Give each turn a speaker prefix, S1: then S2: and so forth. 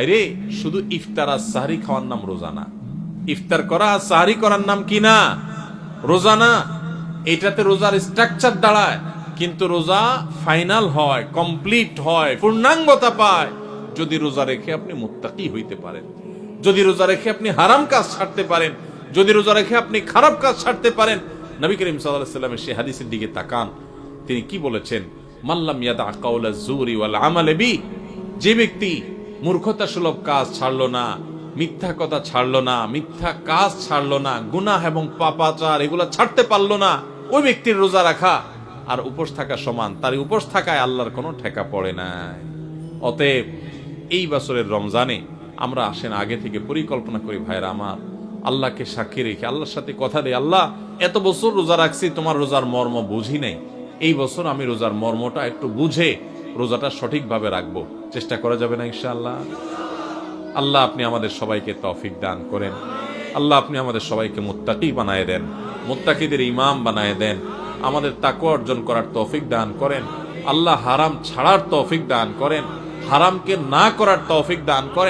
S1: ভাইরে, শুধু ইফতার আর সাহরি খাওয়ার নাম রোজা না। ইফতার করা আর সাহরি করার নাম কি না? রোজা না। এটাতে রোজার স্ট্রাকচার দাঁড়ায়, কিন্তু রোজা ফাইনাল হয়, কমপ্লিট হয়, পূর্ণাঙ্গতা পায় যদি রোজা রেখে আপনি মুত্তাকি হইতে পারেন, যদি রোজা রেখে আপনি হারাম কাজ ছাড়তে পারেন, যদি রোজা রেখে আপনি খারাপ কাজ ছাড়তে পারেন। নবী করিম সাল্লাল্লাহু আলাইহি ওয়াসাল্লামের সেই হাদিসের দিকে তাকান, তিনি কি বলেছেন? মাল্লাম ইয়াদা কাওলা যুরি ওয়াল আমাল বি, যে ব্যক্তি মূর্খতা সুলভ কাজ ছাড়লো না, মিথ্যা কথা ছাড়লো না, মিথ্যা কাজ ছাড়লো না, গুনাহ এবং পাপাচার এগুলা ছাড়তে পারলো না, ওই ব্যক্তির রোজা রাখা আর উপোস থাকা সমান। তার উপোস থাকায় আল্লাহর কোনো ঠেকা পড়ে নাই। অতএব এই বছরের রমজানে আমরা আসেন আগে থেকে পরিকল্পনা করি, ভাইরা আমার, আল্লাহকে সাক্ষী রেখে আল্লাহর সাথে কথা দেই, আল্লাহ এত বছর রোজা রাখছি, তোমার রোজার মর্ম বুঝি নাই, এই বছর আমি রোজার মর্মটা একটু বুঝে রোজাটা সঠিকভাবে রাখবো। চেষ্টা করা যাবে না ইনশাআল্লাহ? আল্লাহ আপনি আমাদের সবাইকে তৌফিক দান করেন। আল্লাহ আপনি আমাদের সবাইকে মুত্তাকি বানায় দেন, মুত্তাকিদের ইমাম বানায় দেন, আমাদের তাকওয়া অর্জন করার তৌফিক দান করেন। আল্লাহ হারাম ছাড়ার তৌফিক দান করেন, হারামকে না করার তৌফিক দান করেন।